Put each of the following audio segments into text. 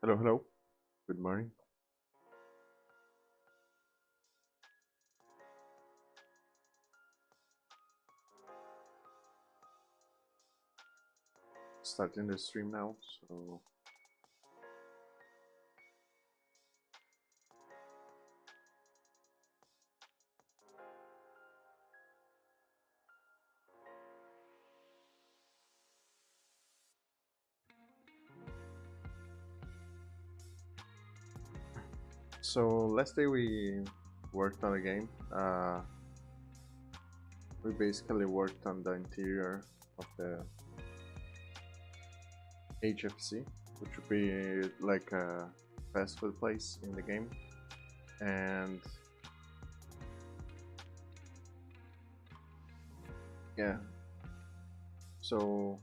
Hello, hello. Good morning. Starting the stream now, so last day we worked on a game. We basically worked on the interior of the HFC, which would be like a fast food place in the game, and yeah. So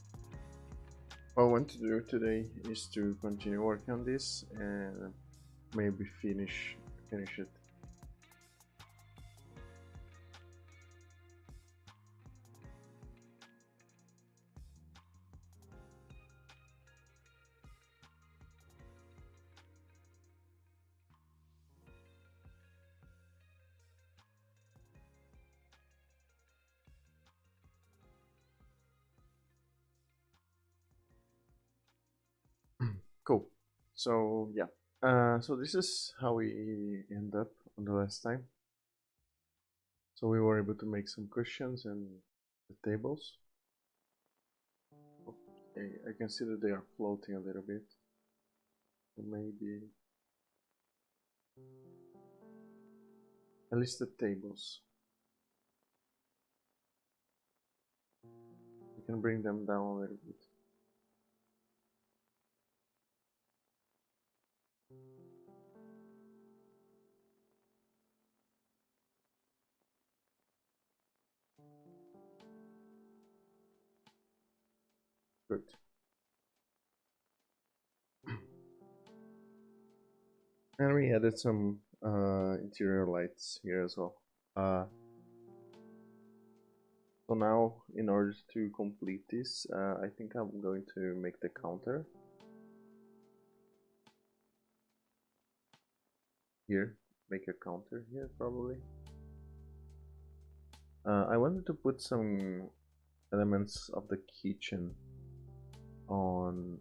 what I want to do today is to continue working on this and maybe finish it. Cool. So yeah. So this is how we end up on the last time. So we were able to make some cushions and the tables. Okay, I can see that they are floating a little bit. So maybe at least the tables. We can bring them down a little bit. Good. And we added some interior lights here as well. So now, in order to complete this, I think I'm going to make the counter here. Make a counter here, probably. I wanted to put some elements of the kitchen on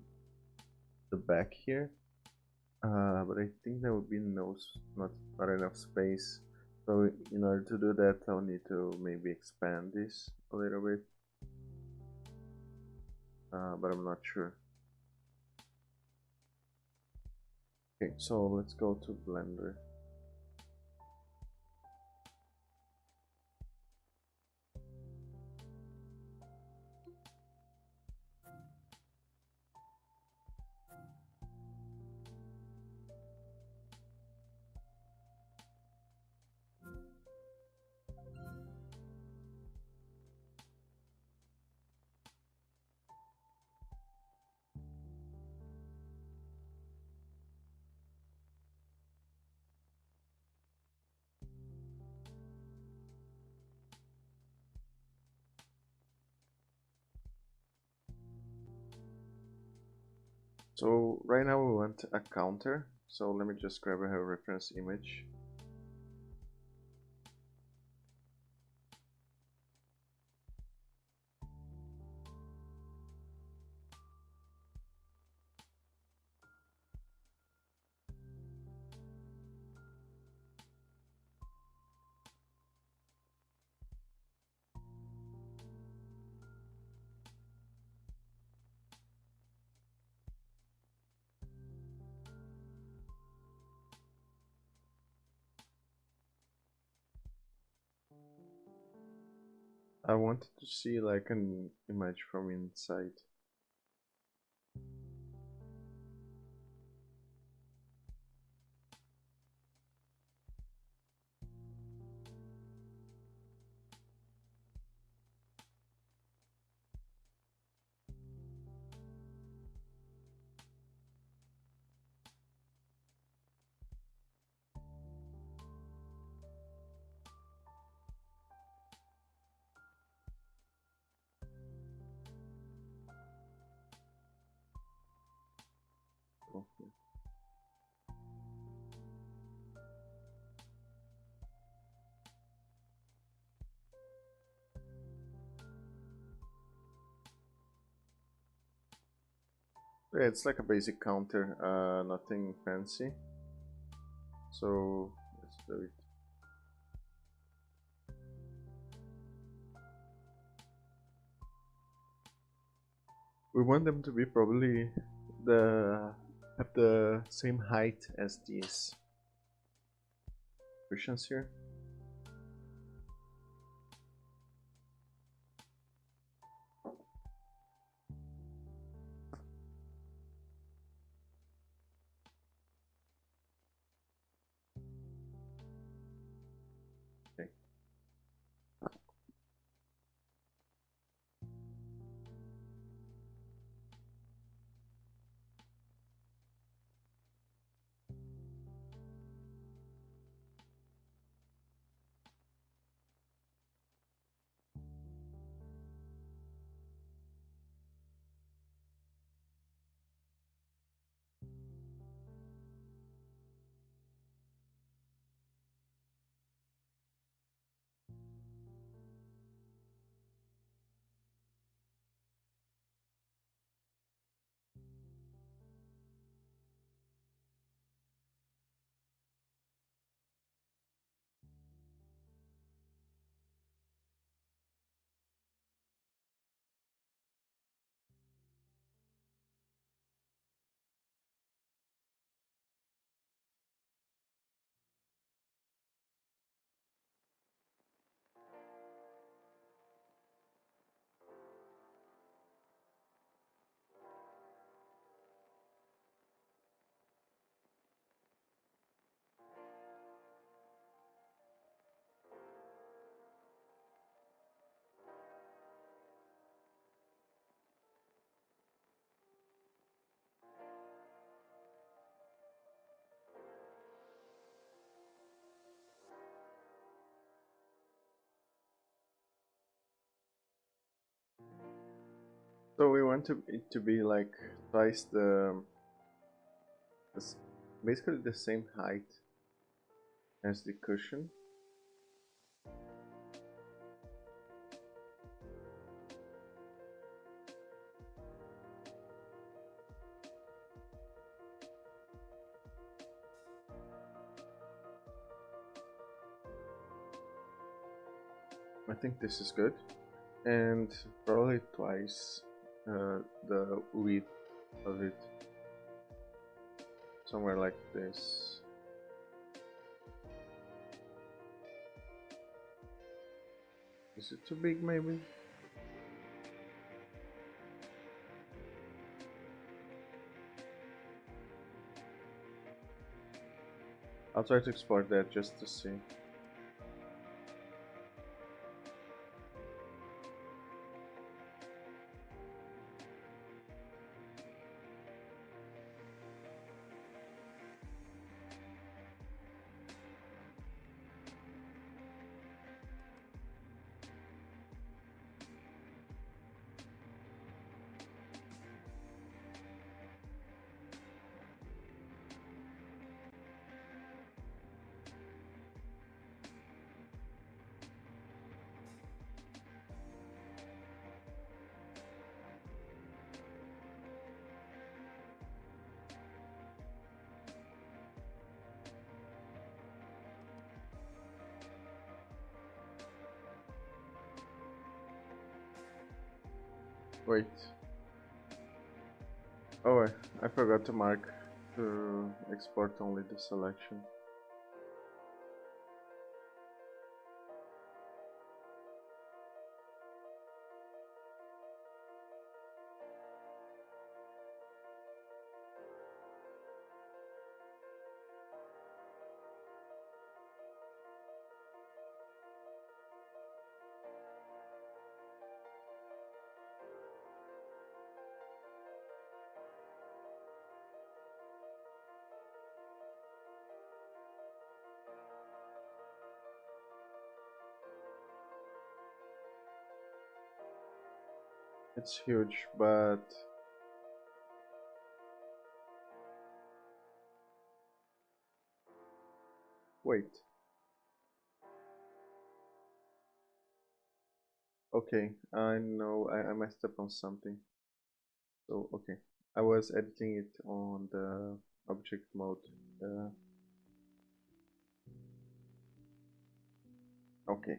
the back here, but I think there would be not enough space. So in order to do that, I'll need to maybe expand this a little bit, but I'm not sure. Okay, so let's go to Blender. So right now we want a counter. So let me just grab a reference image. I wanted to see like an image from inside. Yeah, it's like a basic counter, nothing fancy. So let's do it. We want them to be probably the have the same height as these cushions here. Okay. So we want it to be like twice the basically the same height as the cushion. I think this is good, and probably twice the width of it, somewhere like this. Is it too big, maybe? I'll try to export that just to see. Wait. Oh, I forgot to mark to export only the selection. It's huge, but wait. Okay, I know I messed up on something. So, okay. I was editing it on the object mode. Uh, okay.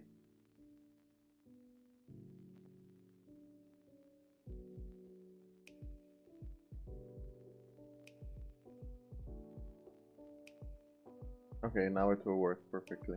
Okay, now it will work perfectly.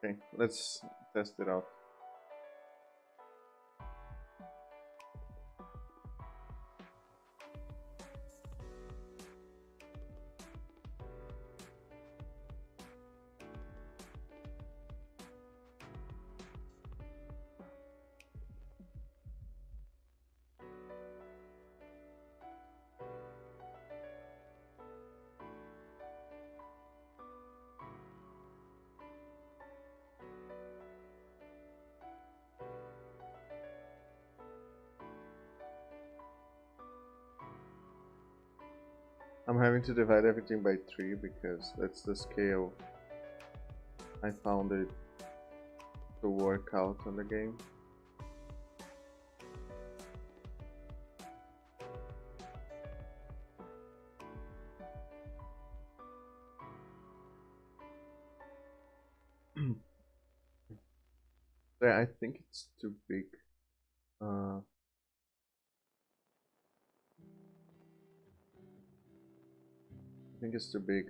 Okay, let's test it out. I'm having to divide everything by 3 because that's the scale I found it to work out on the game. Yeah, I think it's too big. I think it's too big.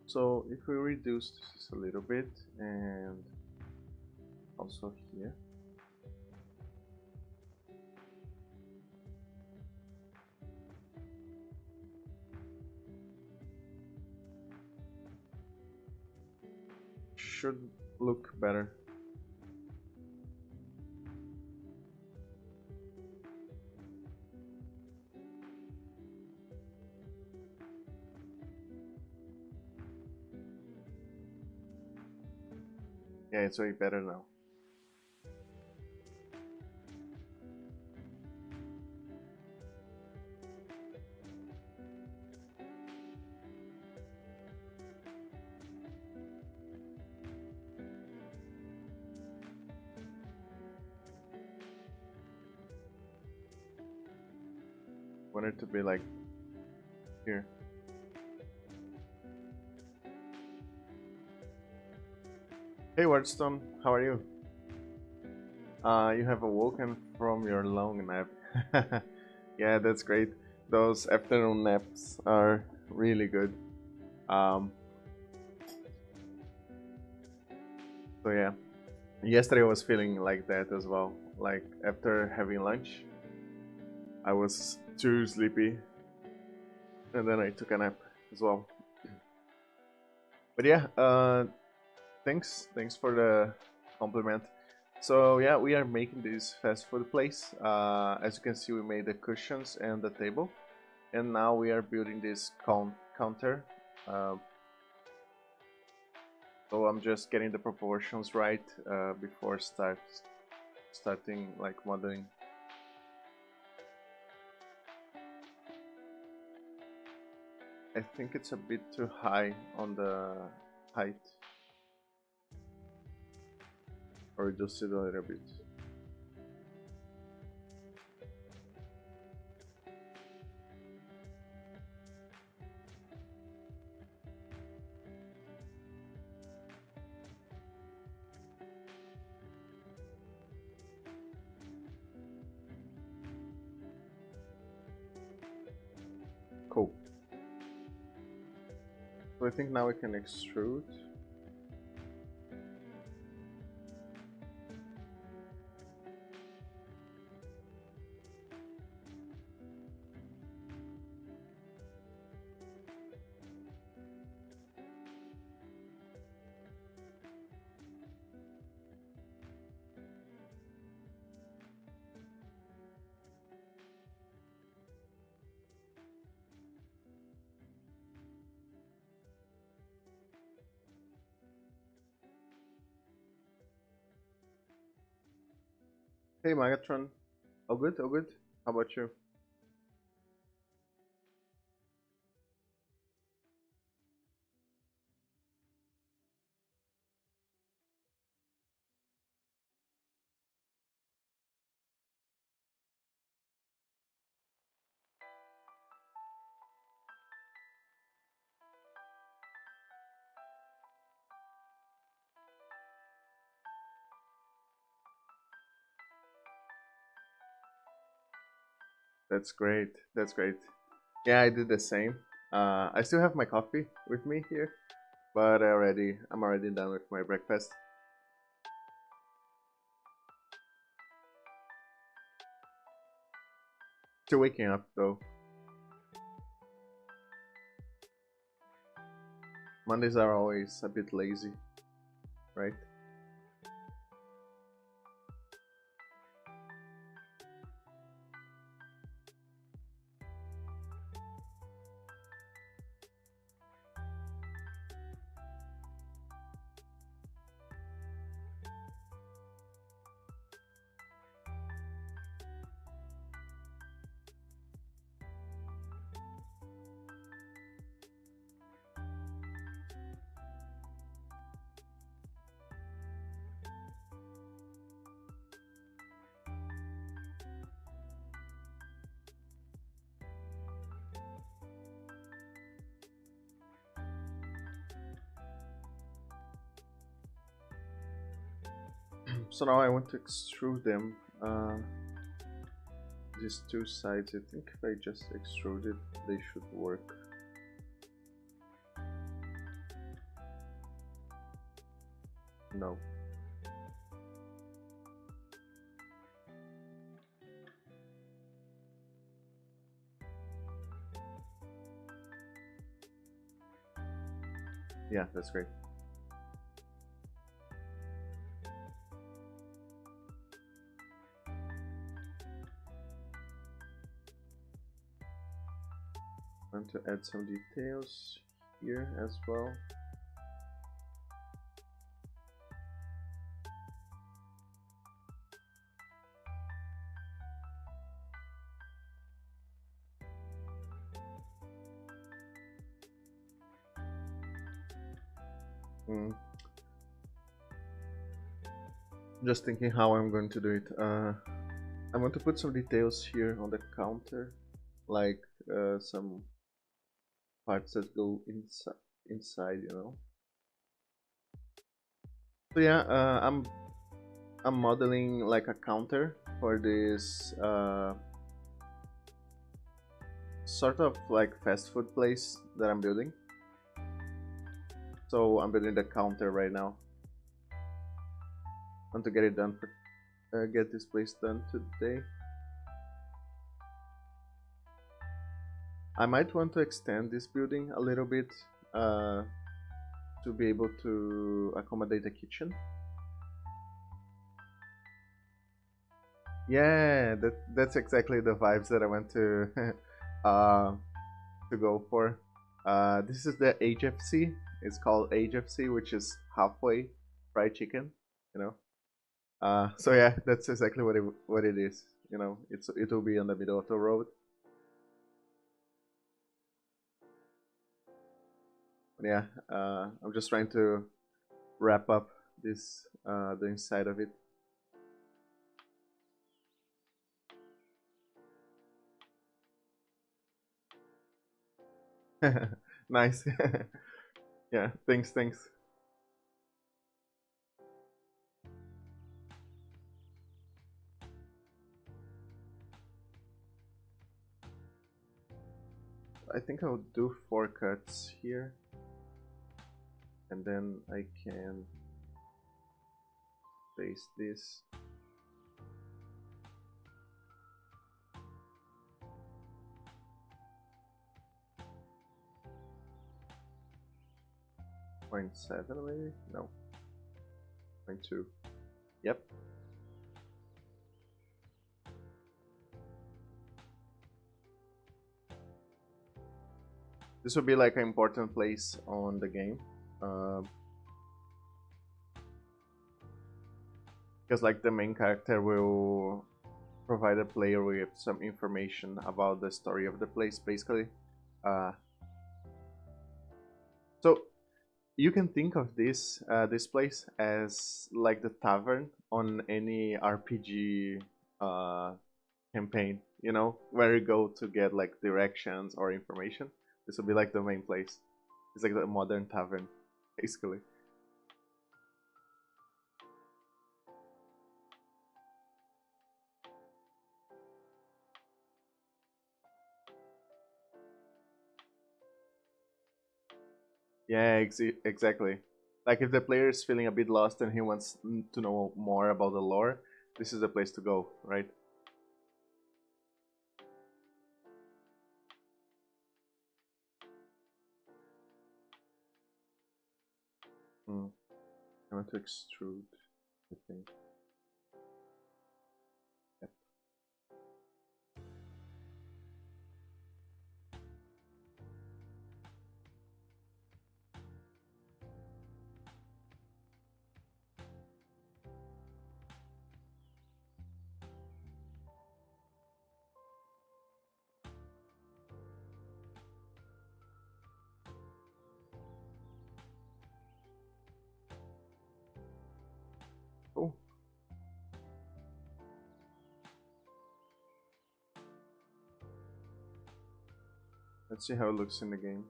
So if we reduce this a little bit and also here. Should look better. Yeah, it's way better now. Want it to be like here. Hey Wardstone, how are you? You have awoken from your long nap. Yeah, that's great. Those afternoon naps are really good. Um, so yeah, yesterday I was feeling like that as well. Like after having lunch, I was too sleepy, and then I took a nap as well. But yeah, thanks for the compliment. So yeah, we are making this fast food place. As you can see, we made the cushions and the table, and now we are building this counter. Uh, so I'm just getting the proportions right before starting like modeling. I think it's a bit too high on the height, or reduce it a little bit. Cool. So I think now we can extrude. Hey Megatron, all good, all good. How about you? That's great. That's great. Yeah, I did the same. I still have my coffee with me here, but I'm already done with my breakfast. Still waking up though. Mondays are always a bit lazy, right? So now I want to extrude them. These two sides, I think if I just extrude it, they should work. No. Yeah, that's great. I want to add some details here as well. Mm. Just thinking how I'm going to do it. I want to put some details here on the counter, like some parts that go inside, you know. So yeah, I'm modeling like a counter for this sort of like fast food place that I'm building. So I'm building the counter right now. Want to get it done for get this place done today. I might want to extend this building a little bit to be able to accommodate a kitchen. Yeah, that's exactly the vibes that I want to uh, to go for. This is the HFC. It's called HFC, which is halfway fried chicken. You know. So yeah, that's exactly what it is. You know, it will be in the middle of the road. But yeah, I'm just trying to wrap up this the inside of it. Nice. Yeah, thanks. I think I'll do 4 cuts here, and then I can paste this. Point 0.7 maybe? No. 0.2. Yep. This will be like an important place on the game. Because because like the main character will provide a player with some information about the story of the place, basically. Uh, so you can think of this place as like the tavern on any RPG uh, campaign, you know, where you go to get like directions or information. This will be like the main place. It's like the modern tavern, basically. Yeah, exactly. Like if the player is feeling a bit lost and he wants to know more about the lore, this is the place to go, right? Mm. I want to extrude, I think. Yep. Cool. Let's see how it looks in the game.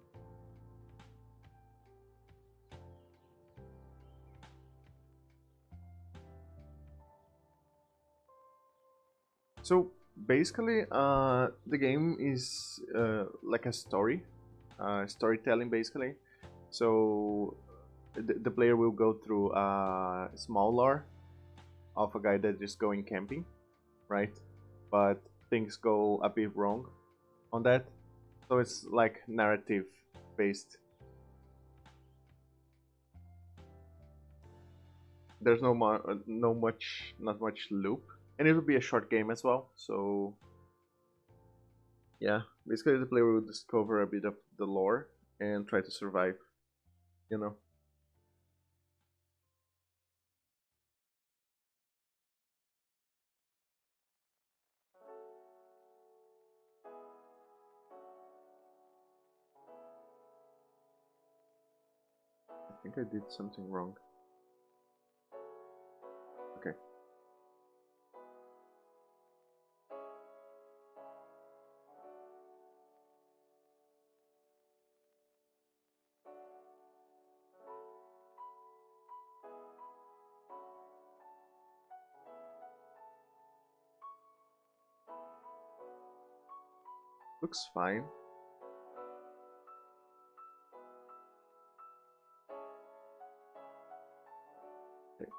So basically, the game is like a storytelling basically. So the player will go through a small lore of a guy that is going camping, right? But things go a bit wrong on that. So it's like narrative based. There's not much loop, and it will be a short game as well. So yeah, basically the player will discover a bit of the lore and try to survive. You know. I think I did something wrong. Okay. Looks fine. Okay.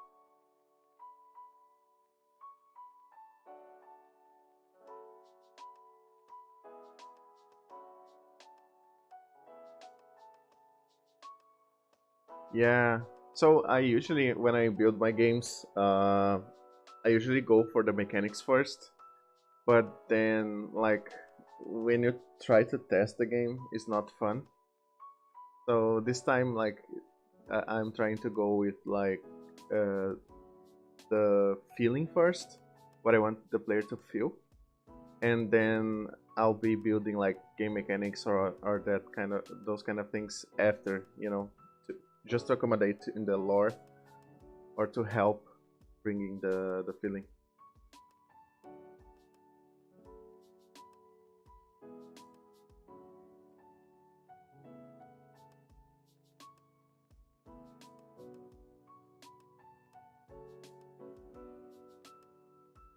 Yeah. So I usually, when I build my games, I usually go for the mechanics first. But then, like, when you try to test the game, it's not fun. So this time, like, I'm trying to go with like uh, the feeling first, what I want the player to feel, and then I'll be building like game mechanics or that kind of those kind of things after, you know, to, just to accommodate in the lore or to help bringing the feeling.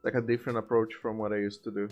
Like a different approach from what I used to do.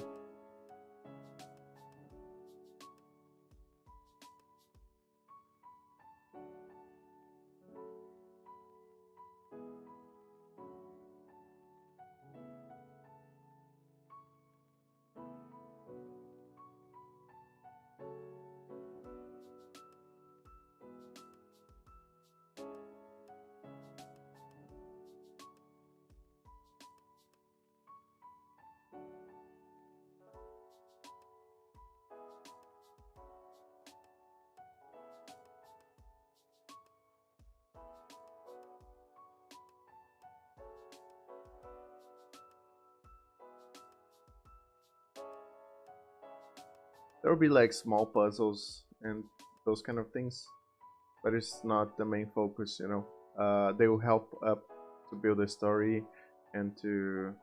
There will be like small puzzles and those kind of things, but it's not the main focus, you know. They will help up to build a story and to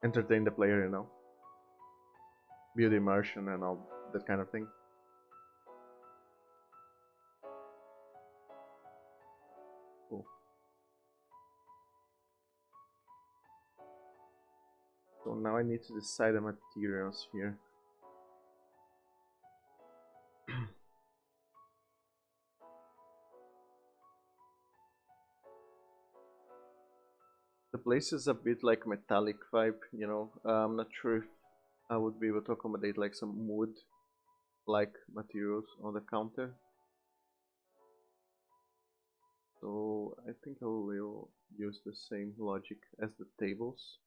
entertain the player, you know, build immersion and all that kind of thing. Cool. So now I need to decide the materials here. The place is a bit like metallic vibe, you know. I'm not sure if I would be able to accommodate like some wood like materials on the counter. So I think I will use the same logic as the tables.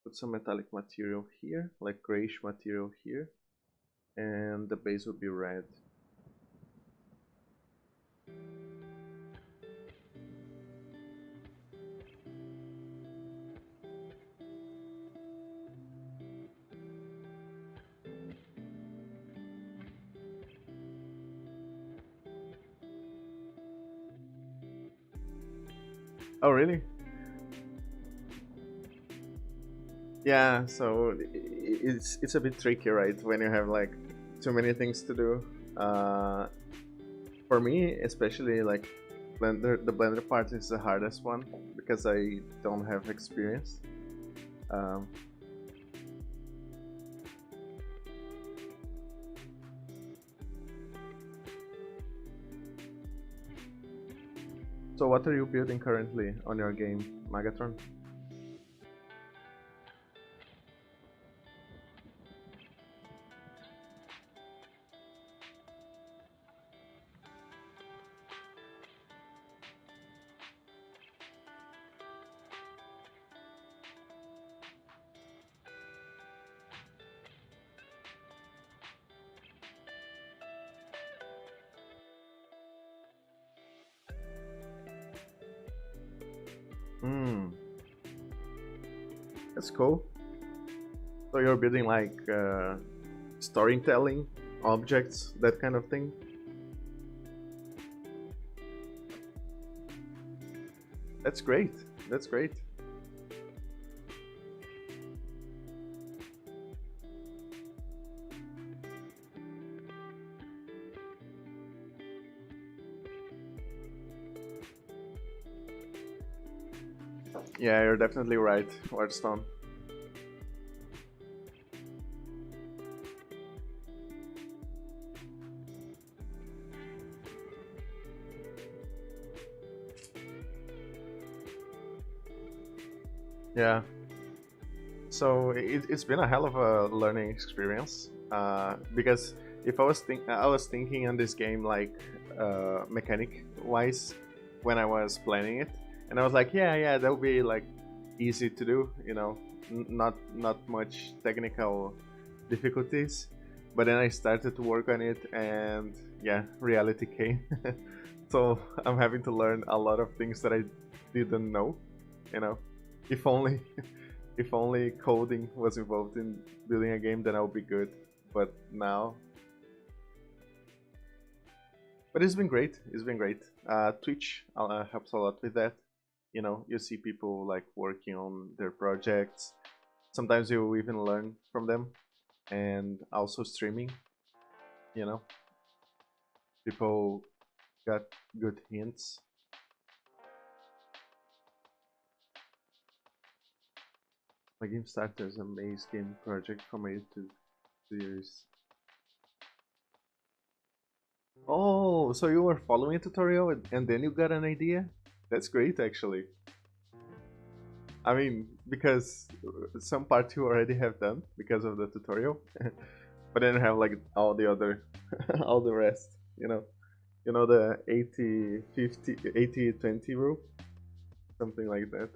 Put some metallic material here, like grayish material here, and the base will be red. Oh really? Yeah, so it's a bit tricky, right? When you have like too many things to do. For me, especially like Blender, the Blender part is the hardest one because I don't have experience. Um, so what are you building currently on your game, Magatron? Hmm, that's cool. So you're building like storytelling objects, that kind of thing. That's great. That's great. Yeah, you're definitely right, Wardstone. Yeah. So it's been a hell of a learning experience. Because if I was thinking on this game like mechanic wise when I was planning it, and I was like, yeah, that would be like easy to do, you know, not much technical difficulties. But then I started to work on it, and yeah, reality came. So I'm having to learn a lot of things that I didn't know, you know. If only if only coding was involved in building a game, then I would be good. But now, but it's been great. It's been great. Twitch helps a lot with that. You know, you see people like working on their projects. Sometimes you even learn from them, and also streaming. You know, people got good hints. My game started as a maze game project from a YouTube series. Oh, so you were following a tutorial and then you got an idea? That's great, actually. I mean, because some parts you already have done because of the tutorial, but then you have like all the other, all the rest, you know the 80-50-80-20 rule, something like that.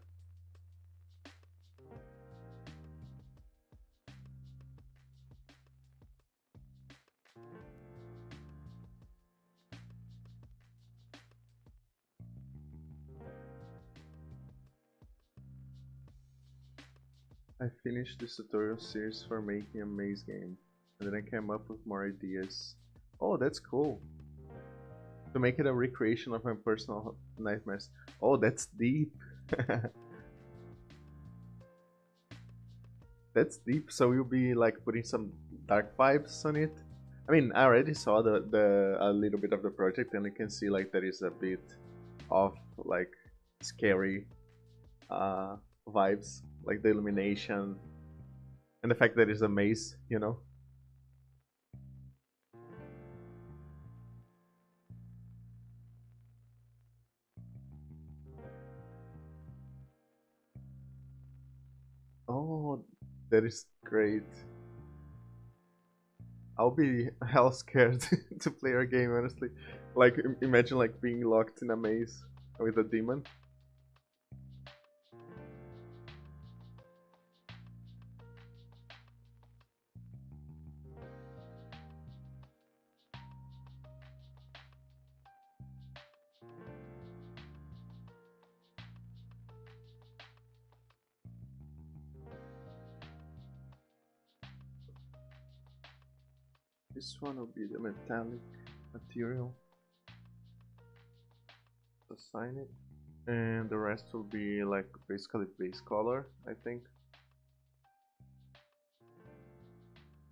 I finished this tutorial series for making a maze game, and then I came up with more ideas. Oh, that's cool. To make it a recreation of my personal nightmares. Oh, that's deep. That's deep. So you'll be like putting some dark vibes on it. I mean, I already saw the a little bit of the project, and you can see like there is a bit of like scary uh, vibes, like the illumination and the fact that it's a maze, you know. Oh, that is great. I'll be hell scared to play our game, honestly. Like, imagine like being locked in a maze with a demon. This one will be the metallic material. Assign it. And the rest will be like basically base color, I think.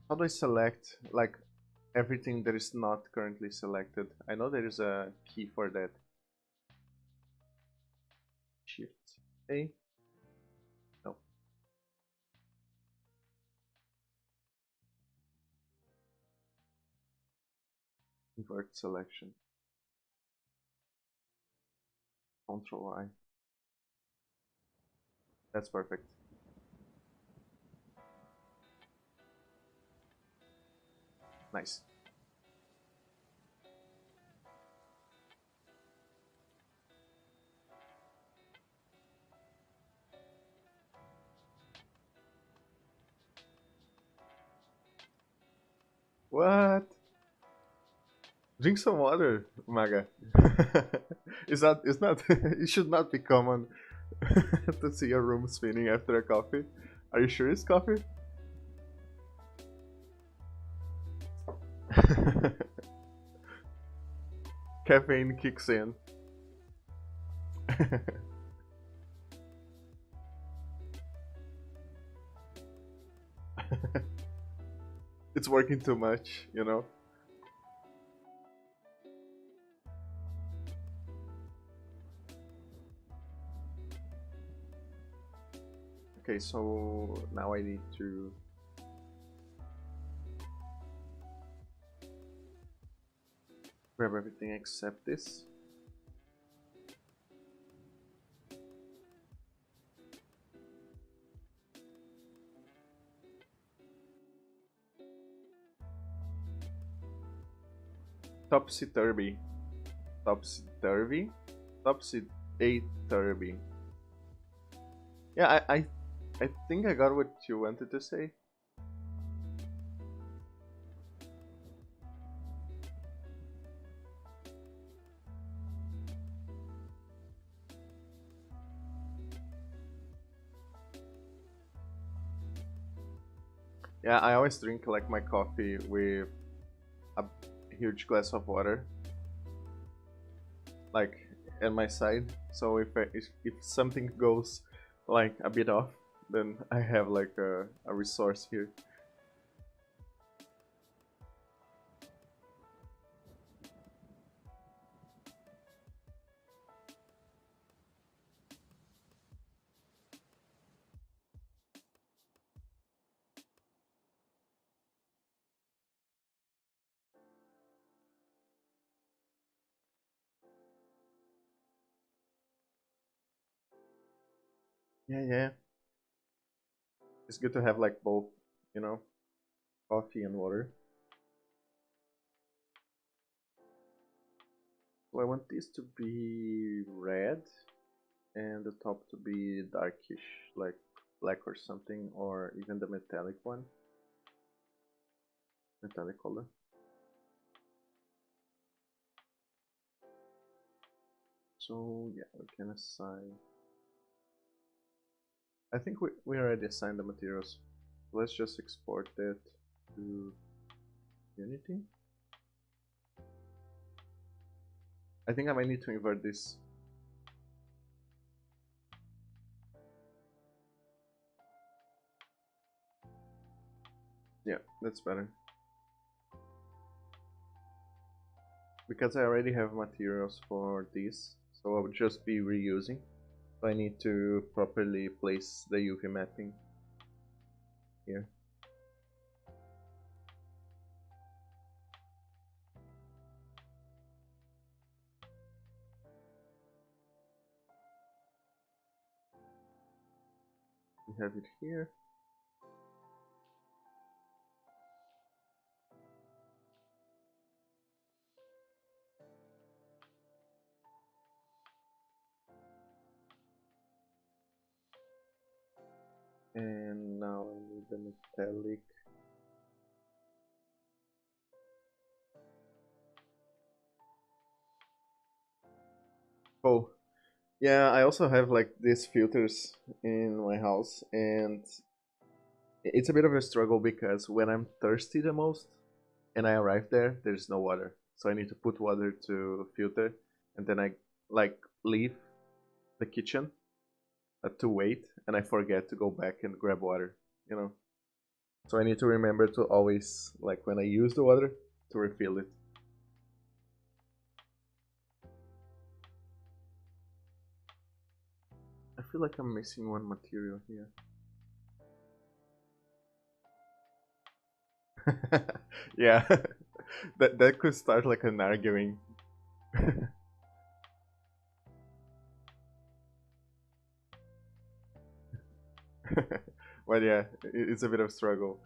How do I select like everything that is not currently selected? I know there is a key for that. Shift A. No. Invert selection. Control I. That's perfect. Nice. What? Drink some water, Maga. It's not it should not be common to see a room spinning after a coffee. Are you sure it's coffee? Caffeine kicks in. It's working too much, you know? Okay, so now I need to grab everything except this. Topsy-turvy. Topsy-turvy? Topsy-a-turvy. Yeah, I think I got what you wanted to say. Yeah, I always drink like my coffee with a huge glass of water, like at my side. So if something goes like a bit off, then I have like a resource here. Yeah, yeah. It's good to have like both, you know, coffee and water. So I want this to be red and the top to be darkish, like black or something, or even the metallic one. Metallic color. So yeah, we can assign I think we already assigned the materials. Let's just export that to Unity. I think I might need to invert this. Yeah, that's better. Because I already have materials for this, so I would just be reusing. So I need to properly place the UV mapping here. We have it here. And now I need the metallic. Oh, yeah, I also have like these filters in my house, and it's a bit of a struggle because when I'm thirsty the most and I arrive there, there's no water. So I need to put water to filter, and then I like leave the kitchen to wait, and I forget to go back and grab water, you know. So I need to remember to always, like when I use the water, to refill it. I feel like I'm missing one material here. Yeah, that could start like an arguing. But yeah, it's a bit of struggle.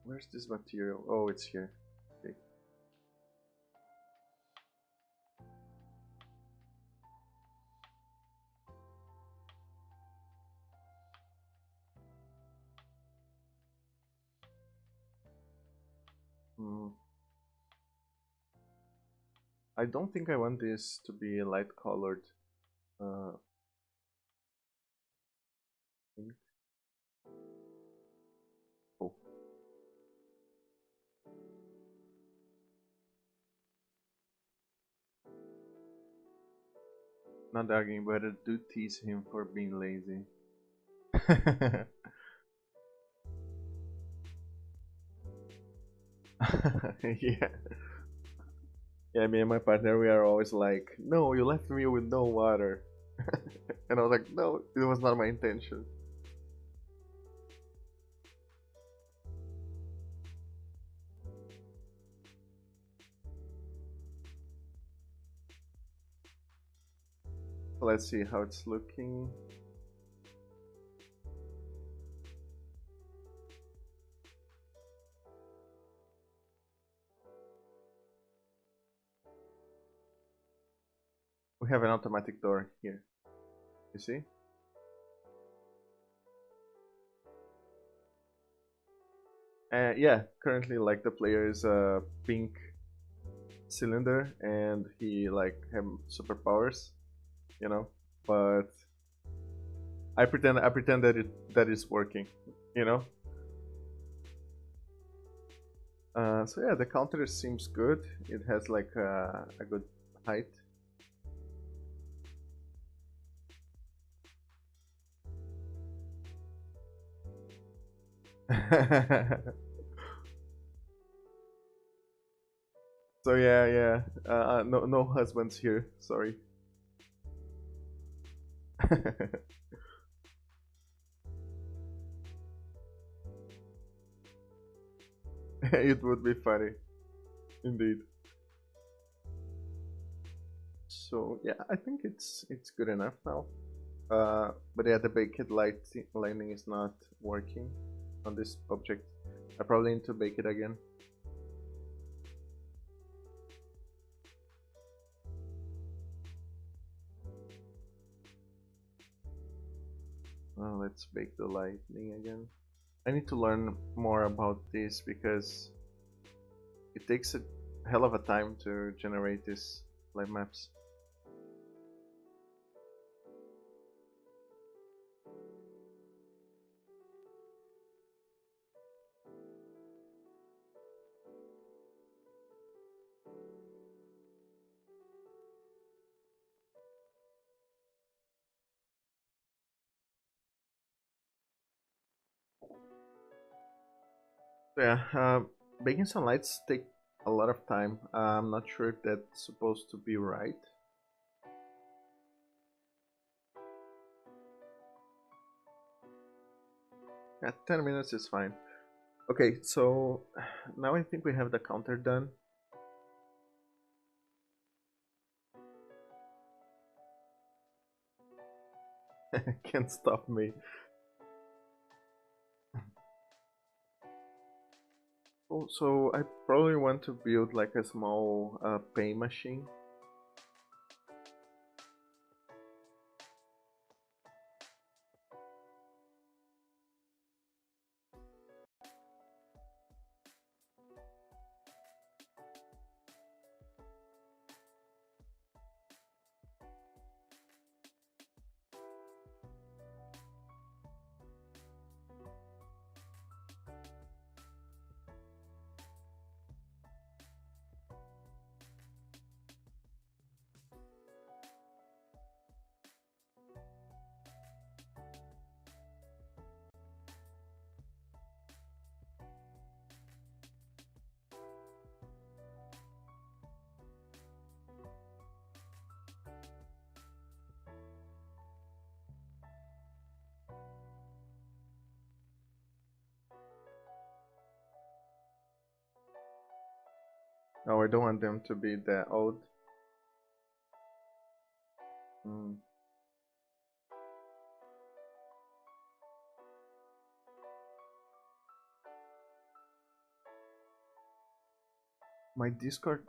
Where's this material? Oh, it's here. Okay. Hmm. I don't think I want this to be light colored. Uh, ink. Oh, not arguing, but I do tease him for being lazy. Yeah. Yeah, me and my partner, we are always like, no, you left me with no water. And I was like, no, it was not my intention. So let's see how it's looking. We have an automatic door here. You see? Yeah, currently like the player is a pink cylinder and he like have superpowers, you know. But I pretend that it's working, you know. So yeah, the counter seems good. It has like a good height. So yeah, yeah. No husbands here. Sorry. It would be funny, indeed. So yeah, I think it's good enough now. But yeah, the baked lighting is not working on this object. I probably need to bake it again. Let's bake the lightning again. I need to learn more about this because it takes hell of a time to generate these live maps. So yeah, making some lights take a lot of time. I'm not sure if that's supposed to be right. Yeah, 10 minutes is fine. Okay, so now I think we have the counter done. Can't stop me. Oh, so I probably want to build like a small pay machine. Oh, I don't want them to be that old. Mm. My Discord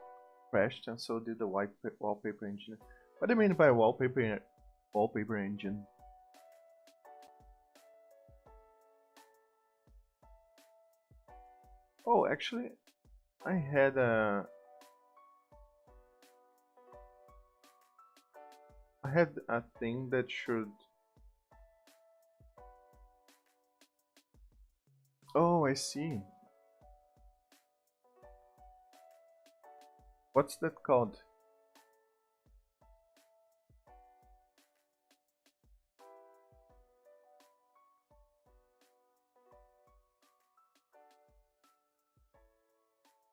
crashed and so did the wallpaper engine. What do you mean by wallpaper engine? Oh, actually, I had a thing that should. Oh, I see. What's that called?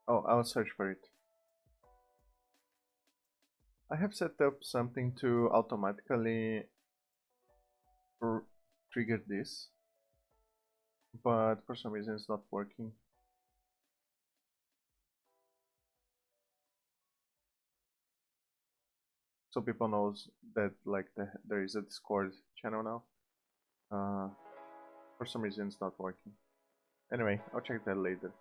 Oh, I'll search for it. I have set up something to automatically trigger this, but for some reason it's not working. So people knows that like there is a Discord channel now. For some reason it's not working. Anyway, I'll check that later.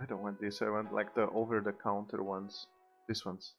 I don't want this, I want like the over-the-counter ones. These ones.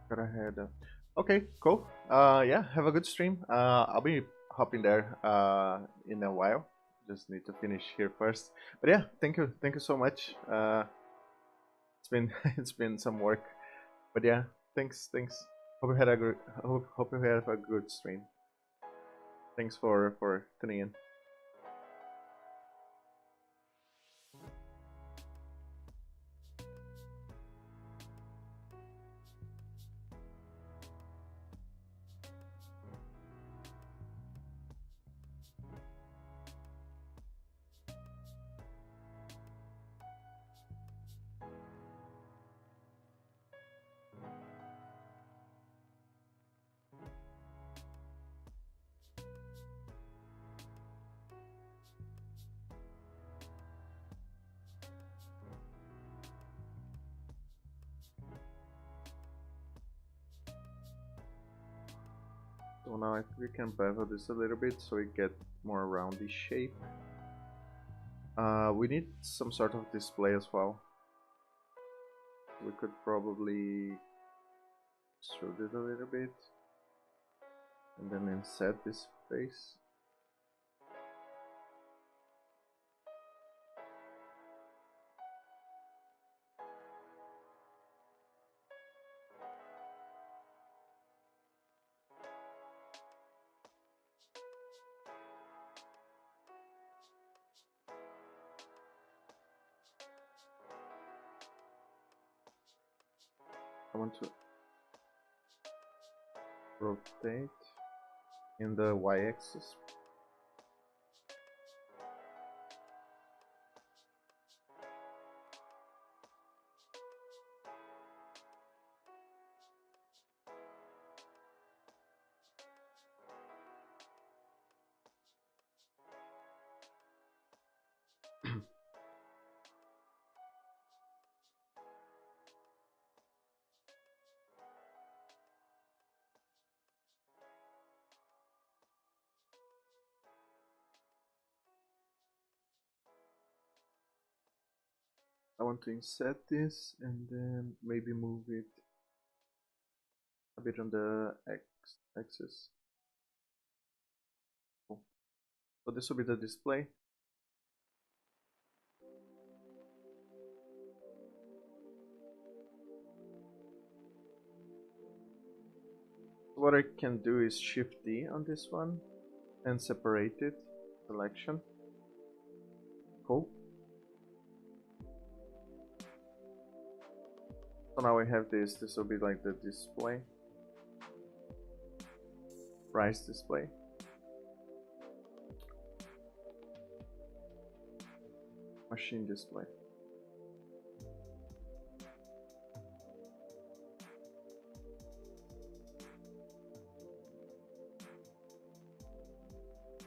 Got ahead. Okay, cool. Yeah, have a good stream. I'll be hopping there in a while. Just need to finish here first. But yeah, thank you so much. It's been it's been some work, but yeah, thanks. Hope you had a good hope you have a good stream. Thanks for tuning in. So now I think we can bevel this a little bit so we get more roundy shape. We need some sort of display as well. We could probably extrude it a little bit and then inset this face. I want to rotate in the y-axis. I want to inset this and then maybe move it a bit on the x-axis. Cool. So this will be the display. What I can do is Shift D on this one and separate it, selection. Cool. So now we have this will be like the display. Price display. Machine display.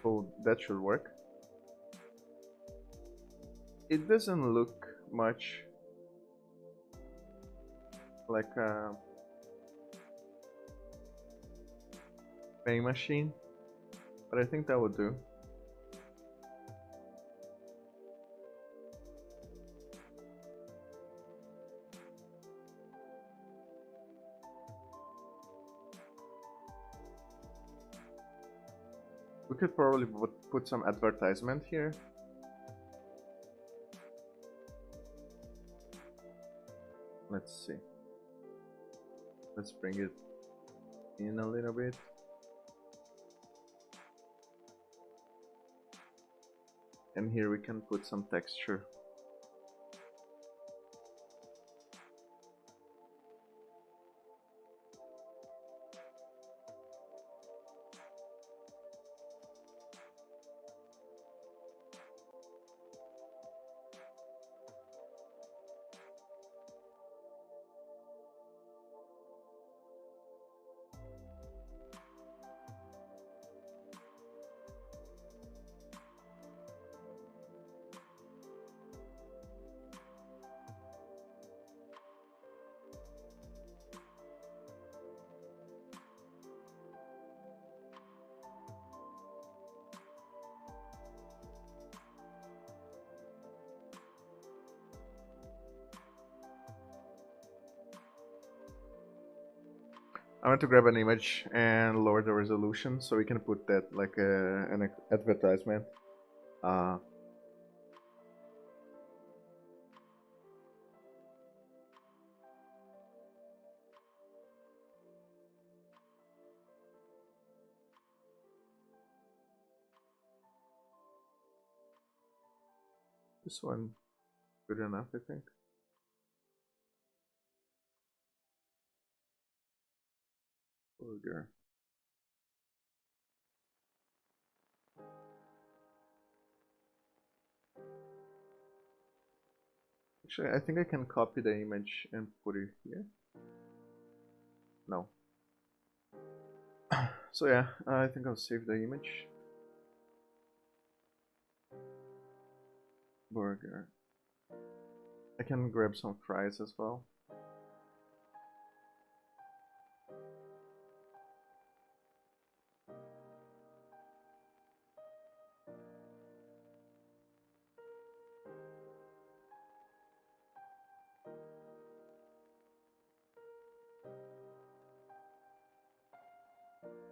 So that should work. It doesn't look much like a paying machine, but I think that would do. We could probably put some advertisement here. Let's see. Let's bring it in a little bit. And here we can put some texture. I want to grab an image and lower the resolution so we can put that like an advertisement. This one good enough, I think. Burger. Actually, I think I can copy the image and put it here. No. So yeah, I think I'll save the image. Burger. I can grab some fries as well.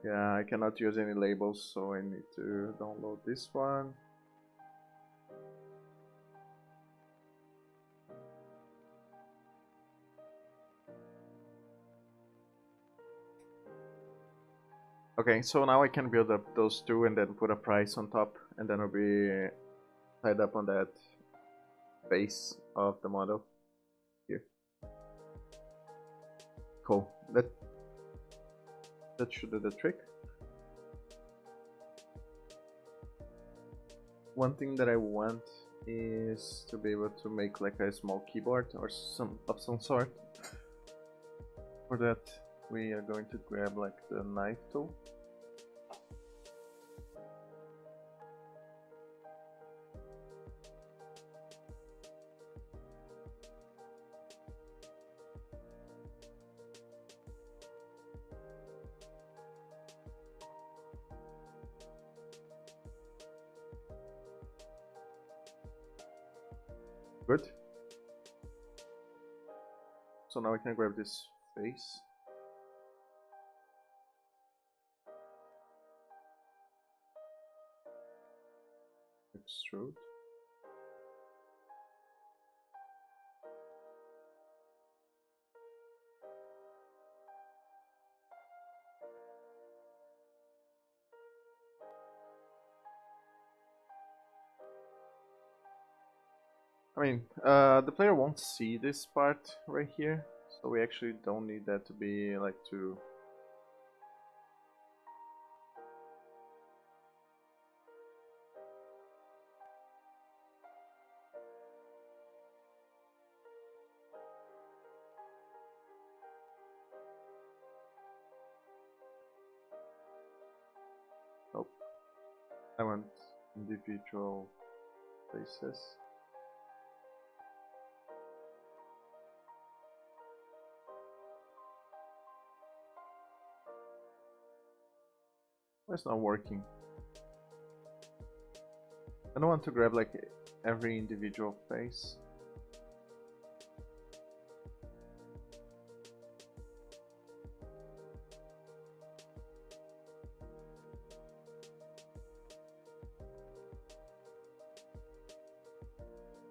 Yeah, I cannot use any labels, so I need to download this one. Okay, so now I can build up those two and then put a price on top, and then I'll be tied up on that base of the model here. Cool. That should do the trick. One thing that I want is to be able to make like a small keyboard or some sort. For that, we are going to grab like the knife tool. Good. So now I can grab this face. Extrude. I mean, the player won't see this part right here, so we actually don't need that to be like too. Nope. I want individual faces. It's not working. I don't want to grab like every individual face.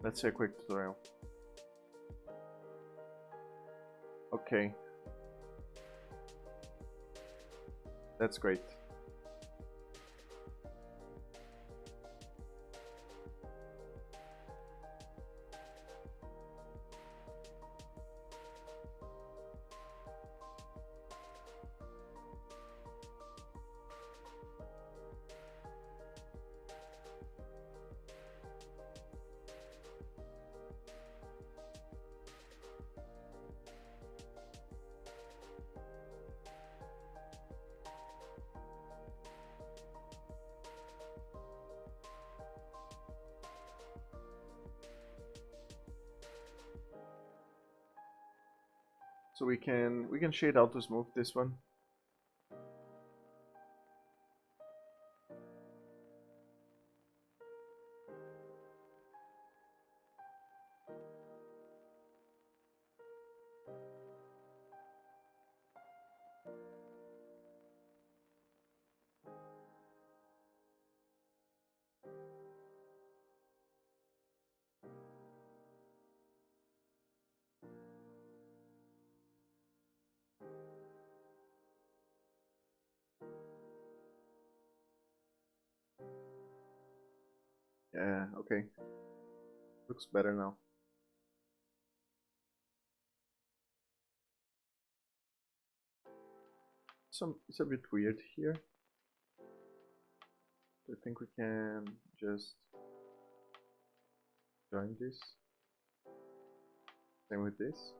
Let's see a quick tutorial. Okay. That's great. So we can shade out to smooth this one. Yeah, okay. Looks better now. It's a bit weird here. I think we can just join this. Same with this.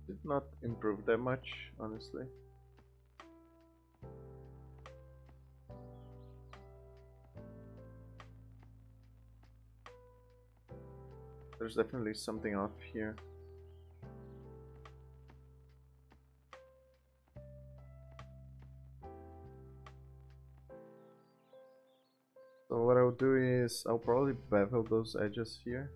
Did not improve that much, honestly. There's definitely something off here. So what I'll do is I'll probably bevel those edges here.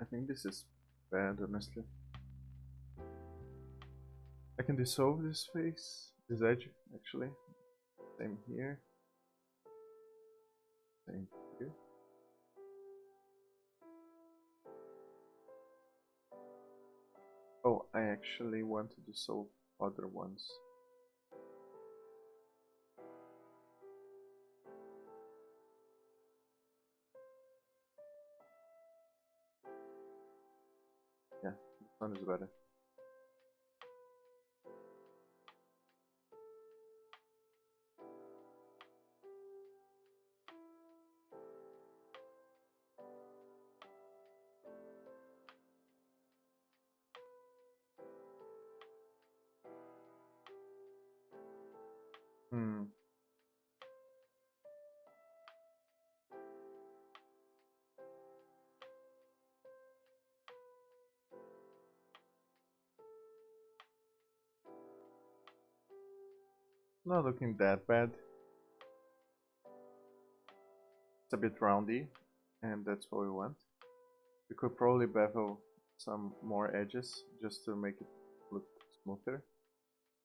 I think this is bad, honestly. I can dissolve this face, this edge, actually. Same here. Same here. Oh, I actually want to dissolve other ones. Yeah, this one is better. Hmm. Not looking that bad. It's a bit roundy, and that's what we want. We could probably bevel some more edges just to make it look smoother.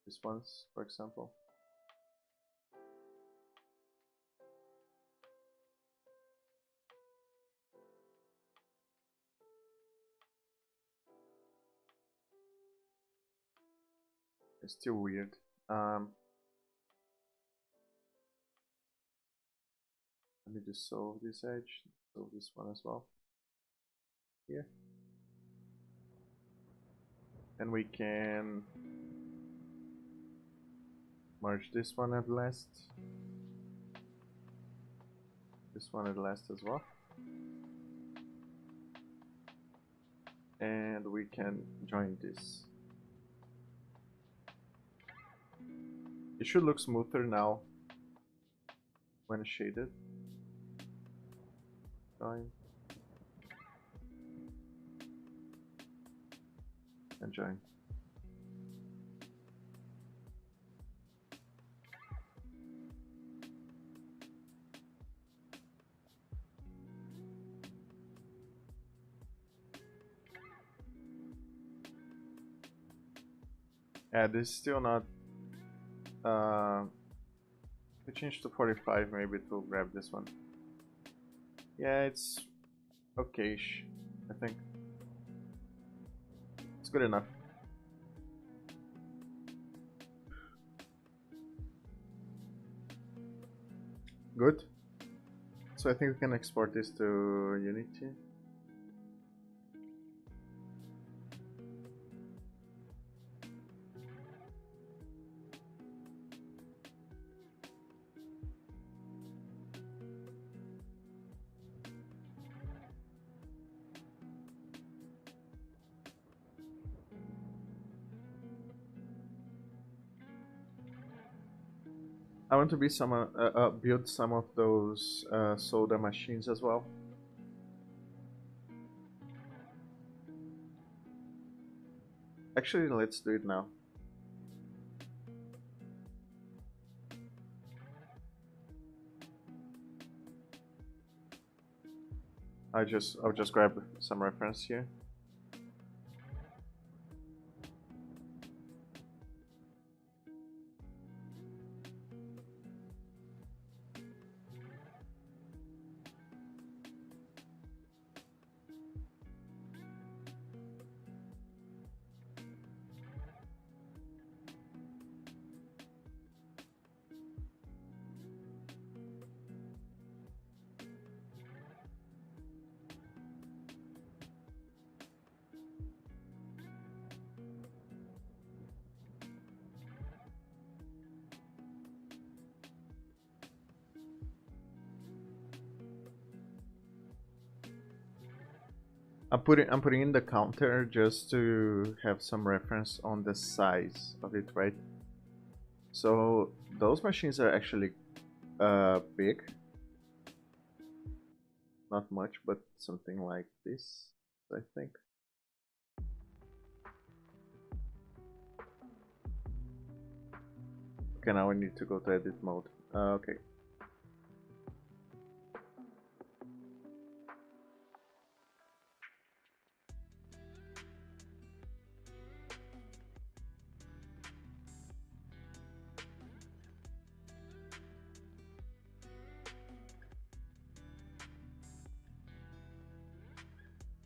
This ones, for example. It's still weird. Let me dissolve this edge, dissolve this one as well. Here. And we can merge this one at last. This one at last as well. And we can join this. It should look smoother now when shaded. Join. And join. Yeah, this is still not. We change to 45 maybe to grab this one. Yeah, it's okay-ish, I think. It's good enough. Good. So I think we can export this to Unity. I want to be build some of those soda machines as well. Actually, let's do it now. I'll just grab some reference here. I'm putting in the counter just to have some reference on the size of it, right? So those machines are actually big. Not much, but something like this, I think. Okay, now I need to go to edit mode. Okay.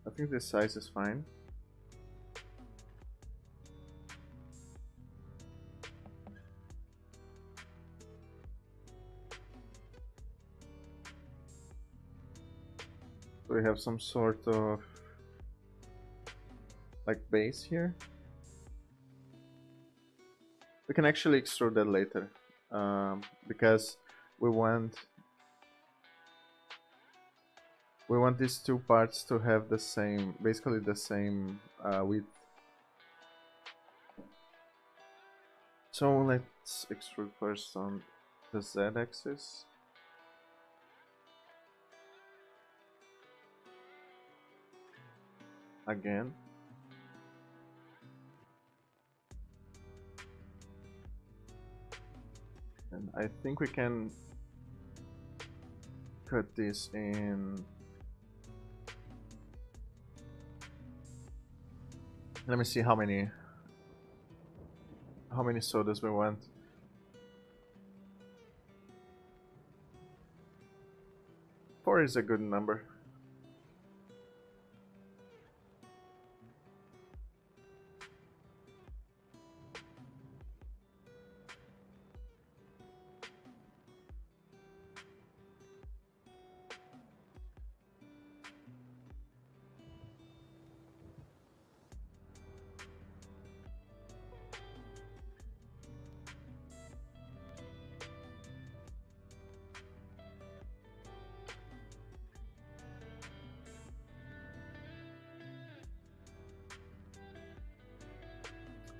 I think this size is fine. So we have some sort of like base here. We can actually extrude that later because we want these two parts to have the same, basically the same width. So let's extrude first on the z-axis. Again. And I think we can cut this in. Let me see how many sodas we want. 4 is a good number.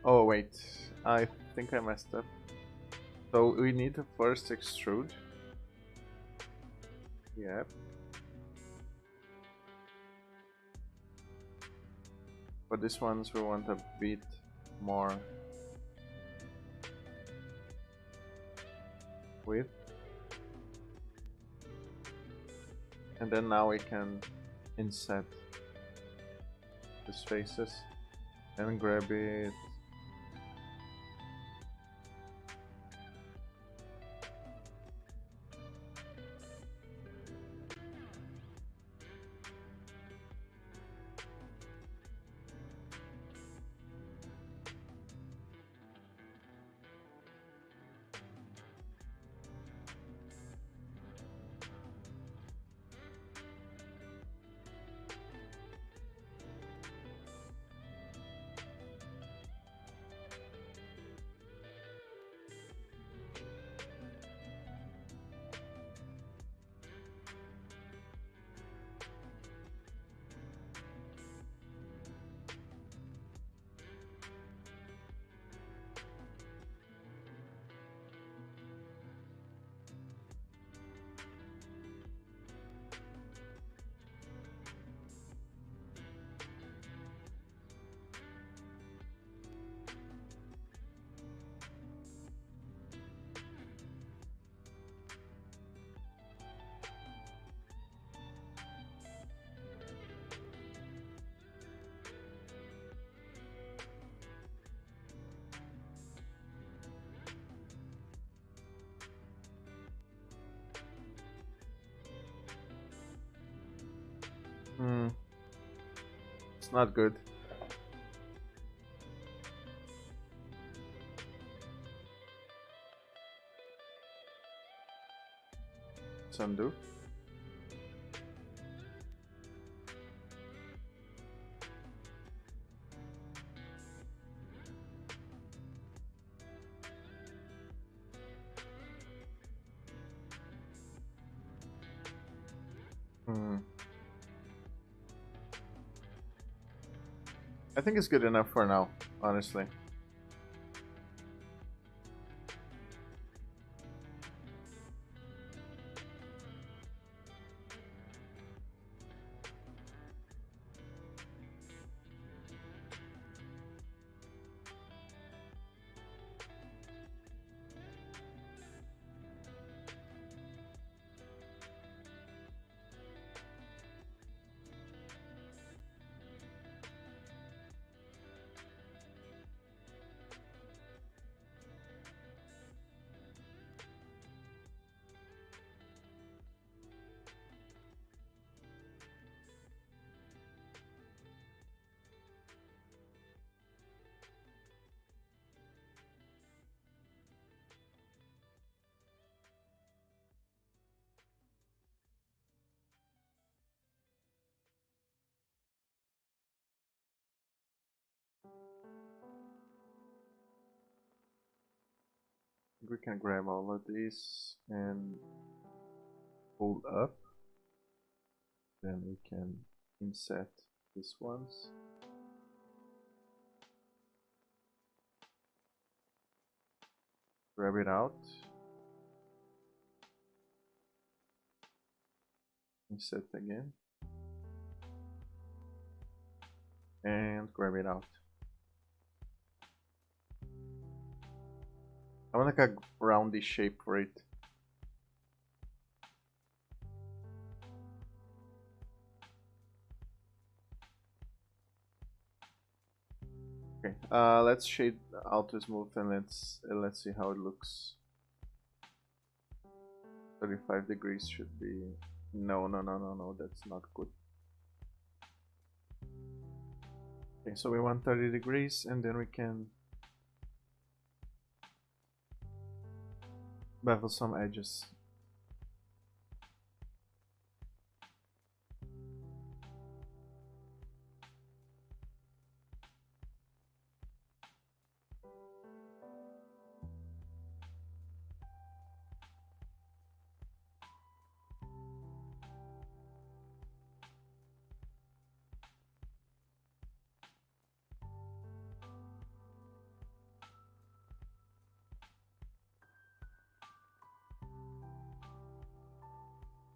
Oh wait, I think I messed up. So we need to first extrude. Yep. For these ones we want a bit more width. And then now we can inset the spaces and grab it. Hmm. It's not good. Let's undo. Hmm. I think it's good enough for now, honestly. We can grab all of these and hold up. Then we can inset these ones. Grab it out. Inset again. And grab it out. I want like a roundy shape for it. Okay, let's shade Auto Smooth and let's see how it looks. 35 degrees should be... No, that's not good. Okay, so we want 30 degrees and then we can bevel some edges.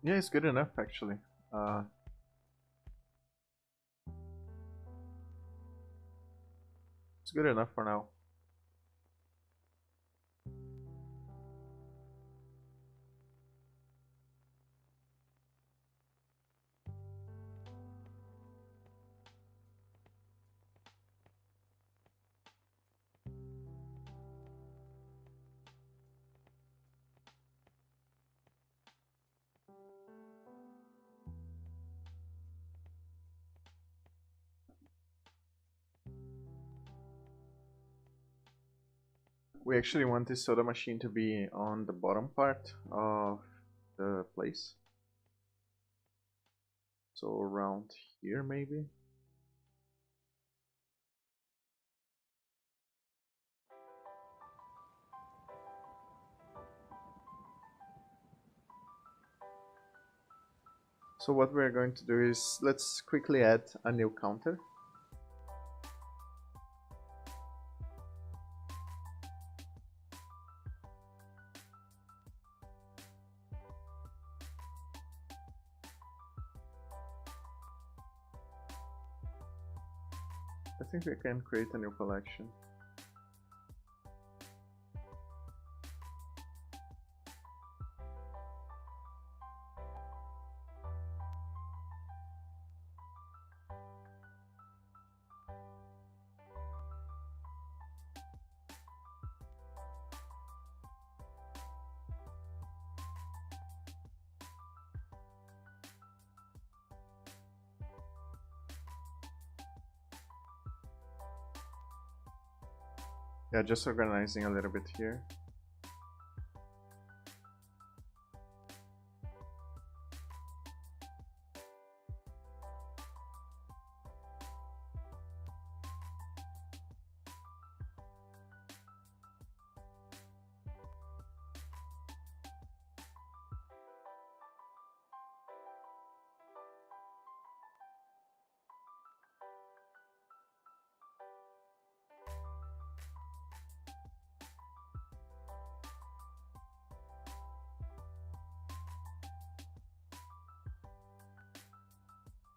Yeah, it's good enough actually. It's good enough for now. We actually want this soda machine to be on the bottom part of the place. So around here maybe. So what we're going to do is let's quickly add a new counter. I think we can create a new collection. Yeah, just organizing a little bit here.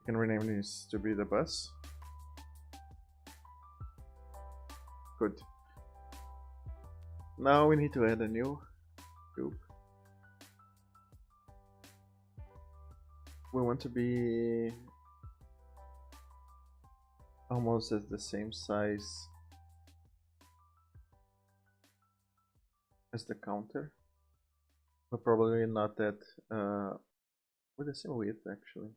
You can rename this to be the bus. Good. Now we need to add a new cube. We want to be almost at the same size as the counter, but probably not that with the same width actually.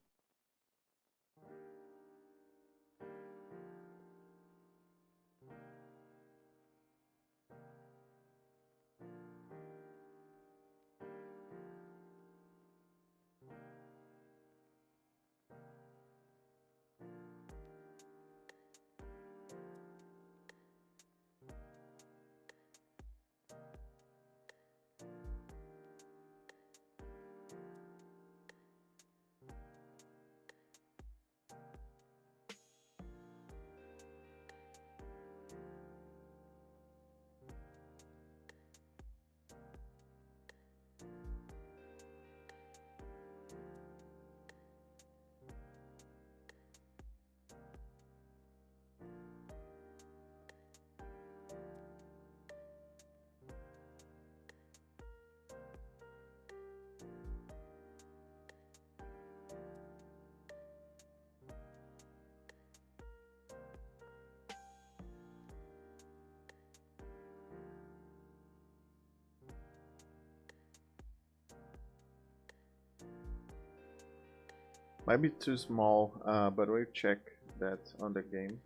Might be too small, but we'll check that on the game.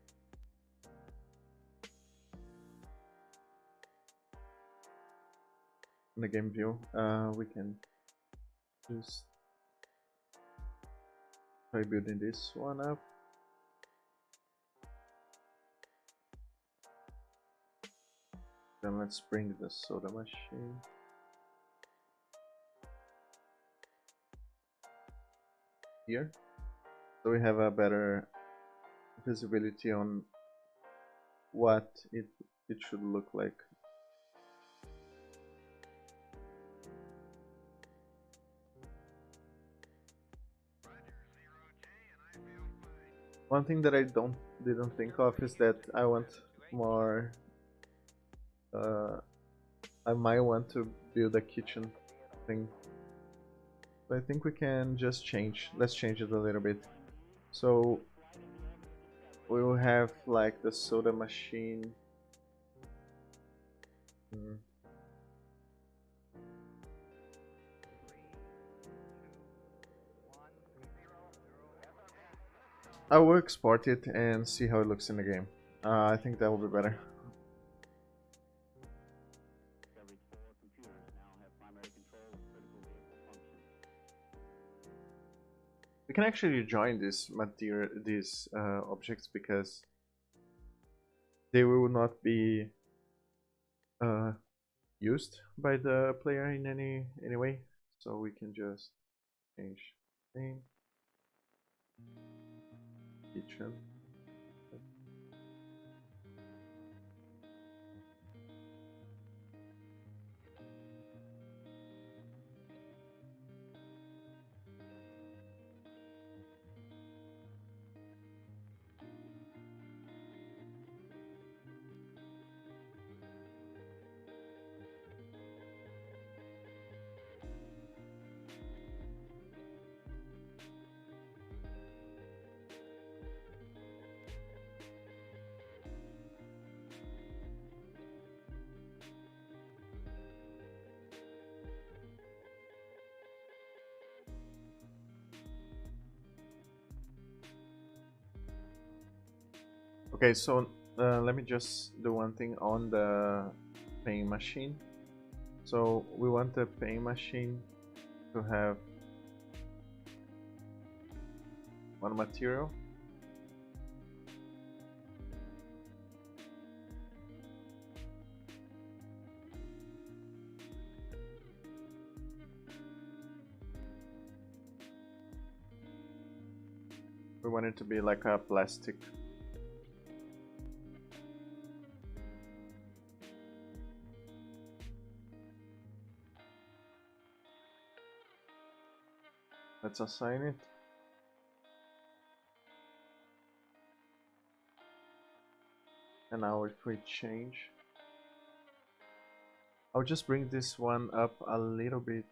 In the game view, we can just try building this one up. Then let's bring the soda machine. Here, so we have a better visibility on what it should look like. One thing that I didn't think of is that I want more. I might want to build a kitchen thing. But I think we can just change. Let's change it a little bit. So we will have like the soda machine. I will export it and see how it looks in the game. I think that will be better. We can actually join these objects because they will not be used by the player in any way. So we can just change name, kitchen. Okay, so let me just do one thing on the paint machine. So we want the paint machine to have one material. We want it to be like a plastic. Let's assign it. And now if we change, I'll just bring this one up a little bit.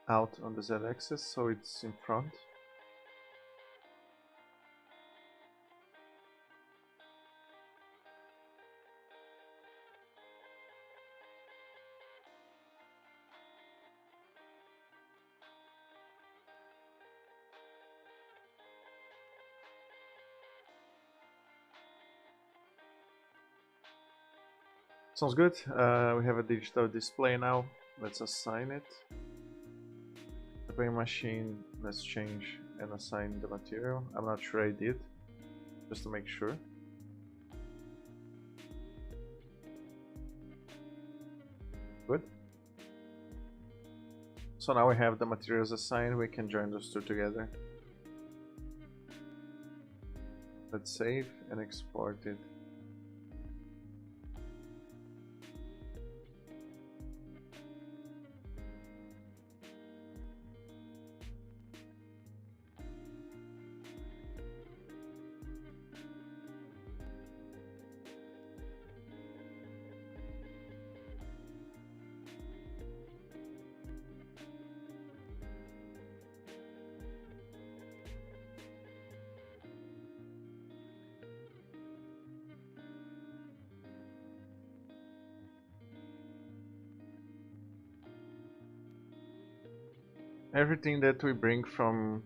Out on the Z-axis so it's in front. Sounds good. We have a digital display now. Let's assign it. The paint machine, let's change and assign the material. I'm not sure I did, just to make sure. Good. So now we have the materials assigned, we can join those two together. Let's save and export it. Everything that we bring from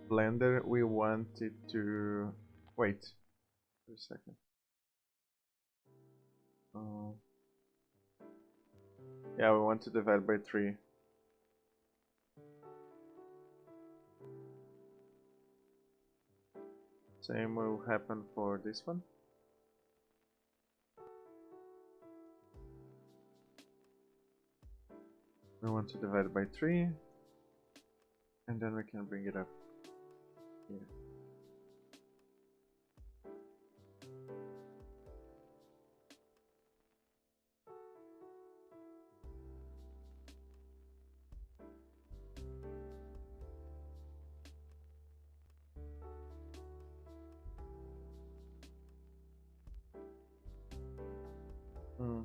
Blender, we want it to... Wait a second. Yeah, we want to divide by 3. Same will happen for this one. We want to divide by 3, and then we can bring it up here. Hmm.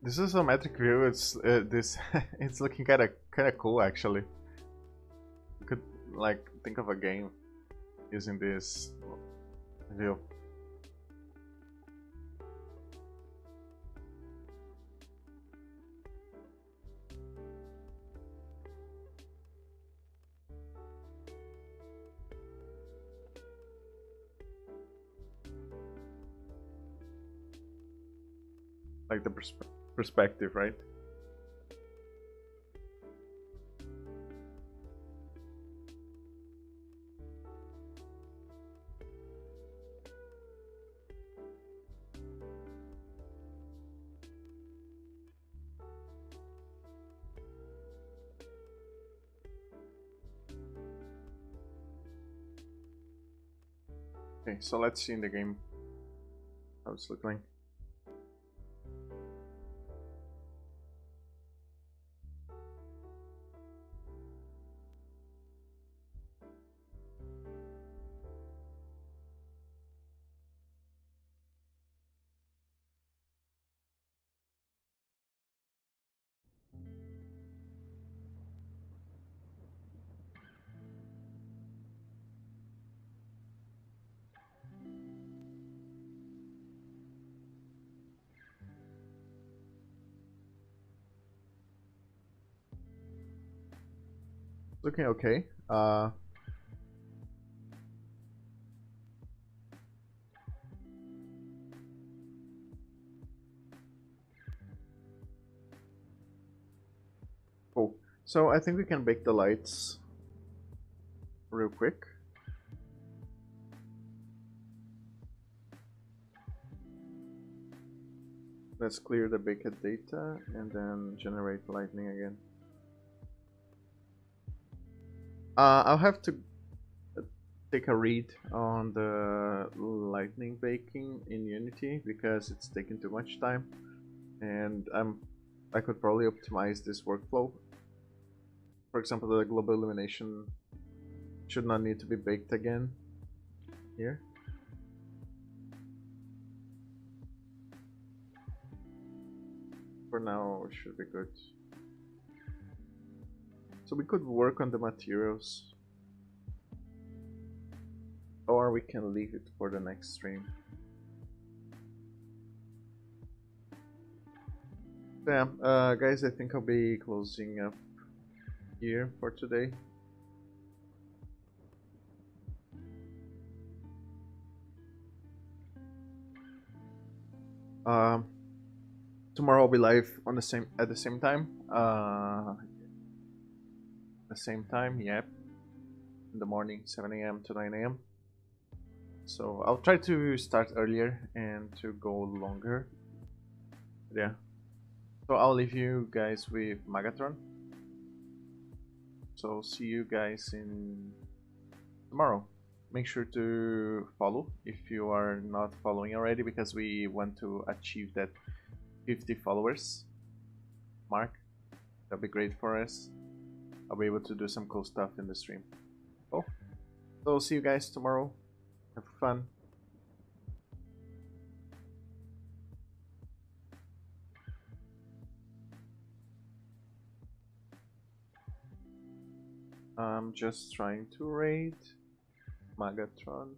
This isometric view. It's this. It's looking kind of cool actually. You could like think of a game using this view. like the perspective, right? Okay, so let's see in the game how it's looking. Looking okay. Cool. So I think we can bake the lights real quick. Let's clear the baked data and then generate lightning again. I'll have to take a read on the lightning baking in Unity because it's taking too much time, and I could probably optimize this workflow. For example, the global illumination should not need to be baked again here. For now, it should be good. So we could work on the materials, or we can leave it for the next stream. Yeah, guys, I think I'll be closing up here for today. Tomorrow I'll be live on the same at the same time. The same time, yep. In the morning, 7 a.m. to 9 a.m. So I'll try to start earlier and to go longer. Yeah. So I'll leave you guys with Magatron. So see you guys in tomorrow. Make sure to follow if you are not following already, because we want to achieve that 50 followers mark. That'll be great for us. I'll be able to do some cool stuff in the stream. Oh, so see you guys tomorrow. Have fun. I'm just trying to raid Magatron.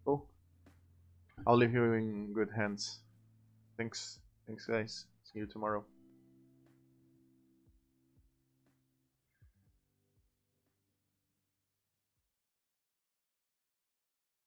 Oh, I'll leave you in good hands. Thanks guys. See you tomorrow.